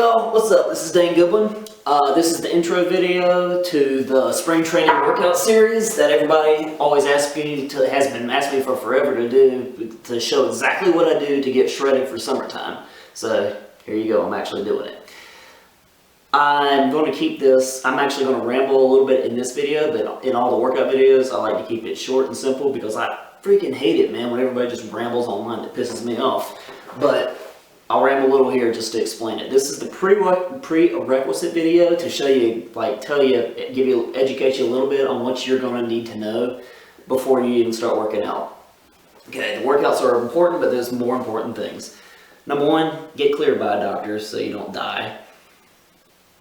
y'all, what's up? This is Dane Goodwin. This is the intro video to the spring training workout series that everybody always has been asking me for forever to do, to show exactly what I do to get shredded for summertime. So here you go, I'm actually doing it. I'm going to keep this, I'm actually going to ramble a little bit in this video, but in all the workout videos I like to keep it short and simple because I freaking hate it, man, when everybody just rambles online. It pisses me off. But I'll ramble a little here just to explain it. This is the prerequisite video to show you, educate you a little bit on what you're going to need to know before you even start working out. Okay, the workouts are important, but there's more important things. Number one, get cleared by a doctor so you don't die.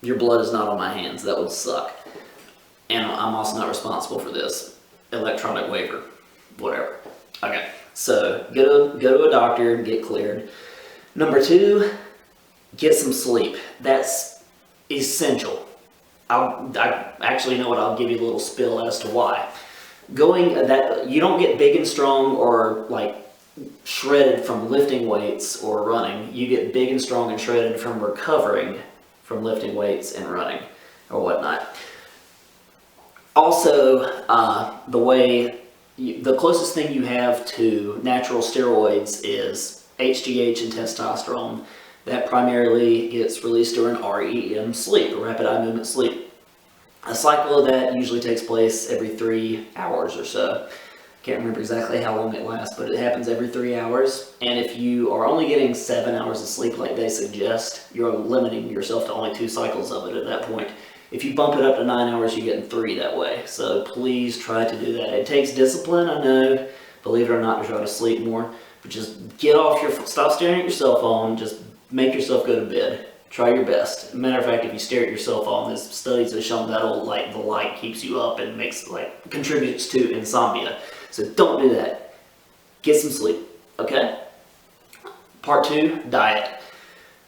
Your blood is not on my hands. That would suck. And I'm also not responsible for this. Electronic waiver. Whatever. Okay, so go to a doctor and get cleared. Number two, get some sleep. That's essential. I actually know what, I'll give you a little spill as to why. You don't get big and strong or like shredded from lifting weights or running. You get big and strong and shredded from recovering from lifting weights and running or whatnot. Also, the closest thing you have to natural steroids is HGH and testosterone. That primarily gets released during REM sleep, rapid eye movement sleep. A cycle of that usually takes place every 3 hours or so. Can't remember exactly how long it lasts, but it happens every 3 hours. And if you are only getting 7 hours of sleep like they suggest, you're limiting yourself to only 2 cycles of it at that point. If you bump it up to 9 hours, you're getting 3 that way. So please try to do that. It takes discipline, I know, believe it or not, to try to sleep more. But just stop staring at your cell phone, just make yourself go to bed. Try your best. Matter of fact, if you stare at your cell phone, there's studies have shown that the light keeps you up and contributes to insomnia. So don't do that. Get some sleep, okay? Part 2, diet.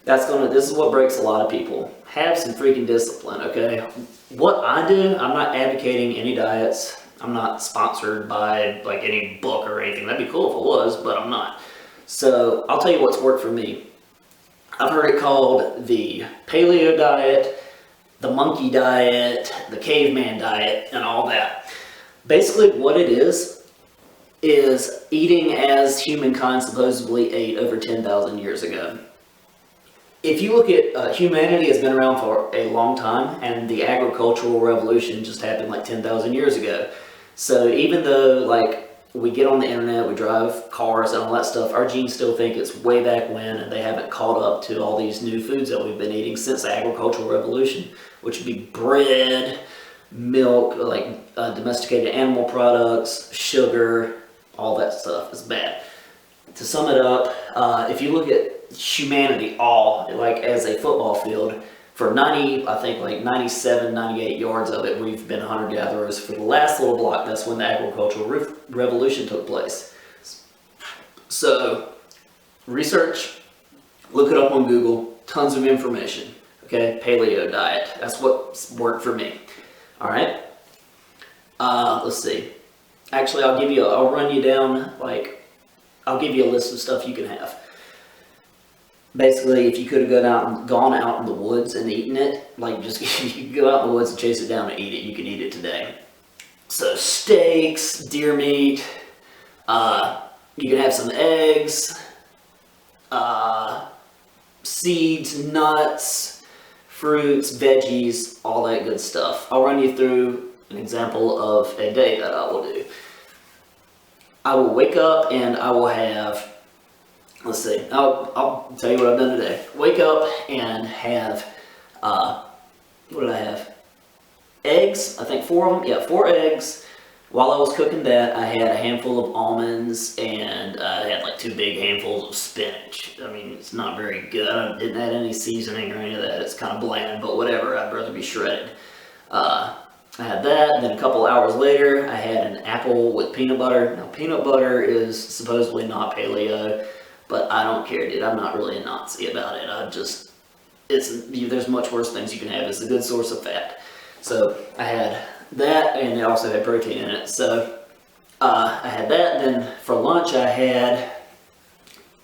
This is what breaks a lot of people. Have some freaking discipline, okay? What I do, I'm not advocating any diets. I'm not sponsored by any book or anything. That'd be cool if it was, but I'm not. So I'll tell you what's worked for me. I've heard it called the paleo diet, the monkey diet, the caveman diet, and all that. Basically what it is eating as humankind supposedly ate over 10,000 years ago. If you look at humanity has been around for a long time, and the agricultural revolution just happened 10,000 years ago. So even though we get on the internet, we drive cars and all that stuff, our genes still think it's way back when, and they haven't caught up to all these new foods that we've been eating since the agricultural revolution, which would be bread, milk, domesticated animal products, sugar, all that stuff is bad. To sum it up, if you look at humanity as a football field, for 97, 98 yards of it, we've been hunter-gatherers. For the last little block, that's when the agricultural revolution took place. So, research, look it up on Google, tons of information. Okay, paleo diet, that's what's worked for me. Alright, let's see. Actually, I'll give you a list of stuff you can have. Basically, if you could have gone out in the woods and eaten it, you could go out in the woods and chase it down and eat it, you can eat it today. So steaks, deer meat, you can have some eggs, seeds, nuts, fruits, veggies, all that good stuff. I'll run you through an example of a day that I will do. I will wake up and I will have, let's see, I'll tell you what I've done today. Wake up and have, what did I have? Eggs, I think 4 of them, yeah, 4 eggs. While I was cooking that, I had a handful of almonds and I had 2 big handfuls of spinach. I mean, it's not very good. I didn't add any seasoning or any of that. It's kind of bland, but whatever, I'd rather be shredded. I had that, and then a couple hours later, I had an apple with peanut butter. Now, peanut butter is supposedly not paleo, but I don't care, dude. I'm not really a Nazi about it. There's much worse things you can have. It's a good source of fat. So, I had that, and it also had protein in it. So, I had that, and then for lunch, I had,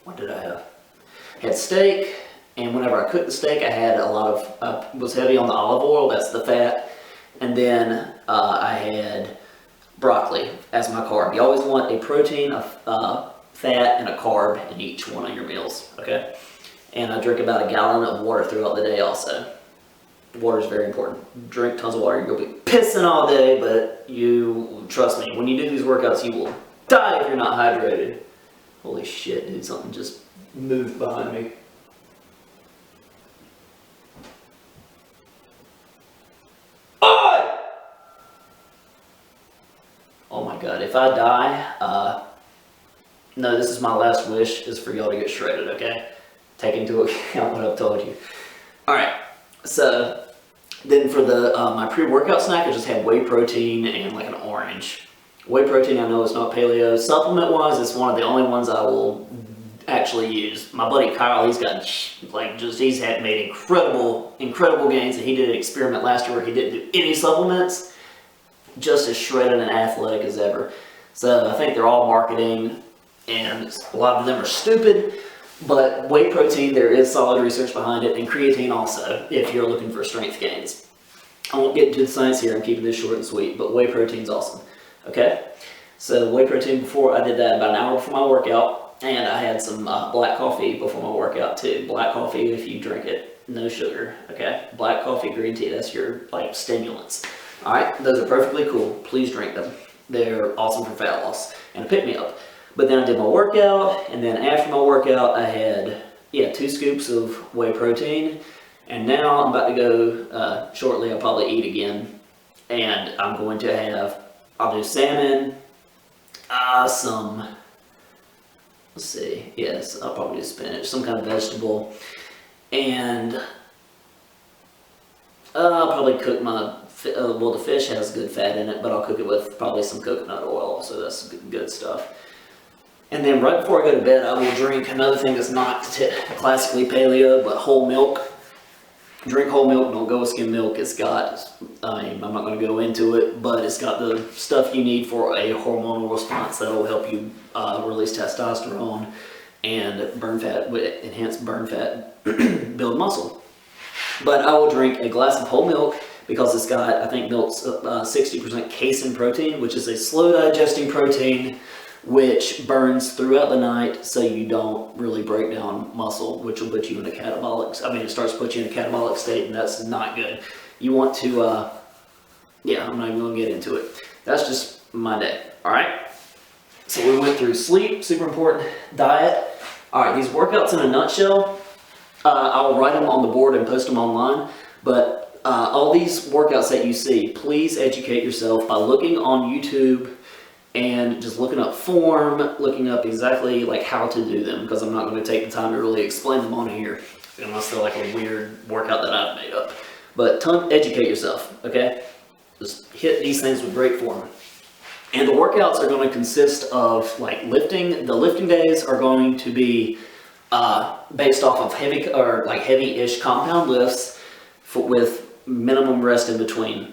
what did I have? I had steak, And whenever I cooked the steak, I had a lot of, was heavy on the olive oil, that's the fat. And then I had broccoli as my carb. You always want a protein, a fat, and a carb in each one of your meals, okay? And I drink about a gallon of water throughout the day also. Water is very important. Drink tons of water. You'll be pissing all day, but you, trust me, when you do these workouts, you will die if you're not hydrated. Holy shit, dude, something just moved behind me. Oh my god, if I die, no, this is my last wish, is for y'all to get shredded, okay? Take into account what I've told you. Alright, so then for the my pre-workout snack, I just had whey protein and like an orange. Whey protein, I know it's not paleo. Supplement-wise, it's one of the only ones I will actually use. My buddy Kyle, he's got he's had made incredible gains, and he did an experiment last year where he didn't do any supplements, just as shredded and athletic as ever. So I think they're all marketing, and a lot of them are stupid. But whey protein, there is solid research behind it, and creatine also, if you're looking for strength gains. I won't get into the science here, I'm keeping this short and sweet, but whey protein's awesome, okay? So whey protein, before I did that about an hour before my workout, and I had some black coffee before my workout too. Black coffee, if you drink it, no sugar, okay? Black coffee, green tea, that's your stimulants. All right, those are perfectly cool, please drink them. They're awesome for fat loss and a pick-me-up. But then I did my workout, and then after my workout, I had, 2 scoops of whey protein. And now I'm about to go, shortly I'll probably eat again. And I'm going to have, I'll do salmon, let's see, yes, I'll probably do spinach, some kind of vegetable. And I'll probably cook my, well, the fish has good fat in it, but I'll cook it with probably some coconut oil, so that's good stuff. And then right before I go to bed, I will drink another thing that's not classically paleo, but whole milk. Drink whole milk, don't go with skim milk. It's got, I'm not going to go into it, but it's got the stuff you need for a hormonal response that will help you release testosterone and burn fat, enhance burn fat, build muscle. But I will drink a glass of whole milk because it's got, I think milk's 60% casein protein, which is a slow digesting protein which burns throughout the night so you don't really break down muscle, which will put you in a catabolic, it starts to put you in a catabolic state, and that's not good. You want to, I'm not even going to get into it. That's just my day, all right? So we went through sleep, super important, diet. All right, these workouts in a nutshell, I'll write them on the board and post them online, but all these workouts that you see, please educate yourself by looking on YouTube and just looking up form, looking up exactly how to do them, because I'm not going to take the time to really explain them on here, unless they're like a weird workout that I've made up. But educate yourself, okay? Just hit these things with great form. And the workouts are going to consist of lifting. The lifting days are going to be based off of heavy-ish compound lifts with minimum rest in between.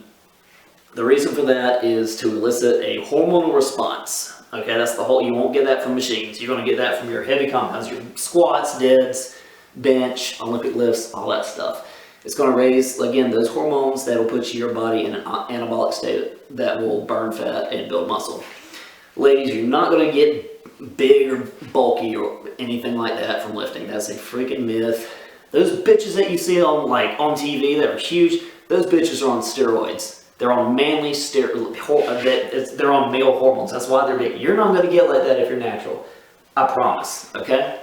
The reason for that is to elicit a hormonal response. Okay, that's the whole, you won't get that from machines. You're going to get that from your heavy compounds, your squats, deads, bench, Olympic lifts, all that stuff. It's going to raise, again, those hormones that will put your body in an anabolic state that will burn fat and build muscle. Ladies, you're not going to get big or bulky or anything like that from lifting. That's a freaking myth. Those bitches that you see on TV that are huge, those bitches are on steroids. They're on manly steroids. They're on male hormones. That's why they're big. You're not going to get like that if you're natural. I promise. Okay?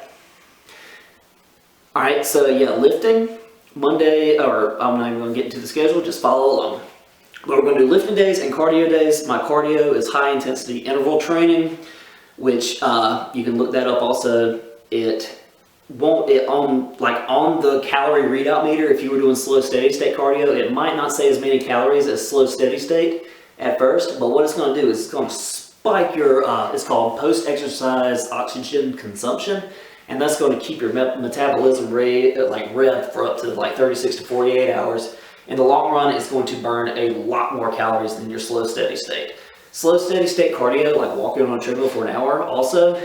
All right. So yeah, lifting Monday, or I'm not even going to get into the schedule. Just follow along. But we're going to do lifting days and cardio days. My cardio is high intensity interval training, which you can look that up also. On the calorie readout meter, if you were doing slow steady state cardio, it might not say as many calories as slow steady state at first, but what it's going to do is it's going to spike your, it's called post-exercise oxygen consumption, and that's going to keep your metabolism revved for up to 36 to 48 hours. In the long run, it's going to burn a lot more calories than your slow steady state. Slow steady state cardio, like walking on a treadmill for an hour, also,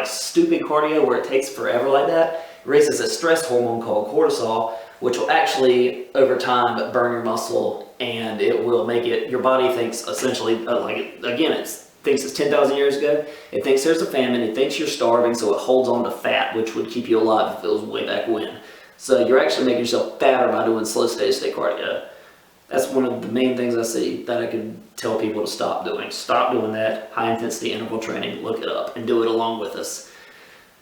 stupid cardio where it takes forever like that, raises a stress hormone called cortisol, which will actually, over time, burn your muscle, and it will make it, your body thinks essentially, it thinks it's 10,000 years ago. It thinks there's a famine, it thinks you're starving, so it holds on to fat, which would keep you alive if it was way back when. So you're actually making yourself fatter by doing slow steady state cardio. That's one of the main things I see that I could tell people to stop doing. Stop doing that. High intensity interval training, look it up and do it along with us.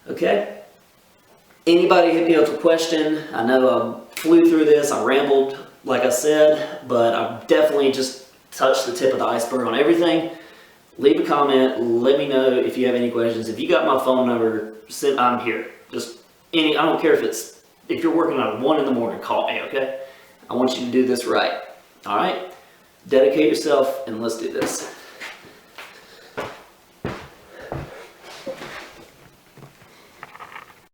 Okay? Anybody hit me up with a question? I know I flew through this, I rambled like I said, but I've definitely just touched the tip of the iceberg on everything. Leave a comment, let me know if you have any questions. If you got my phone number, I'm here. I don't care if you're working on 1 in the morning, call me, okay? I want you to do this right. All right? Dedicate yourself and let's do this.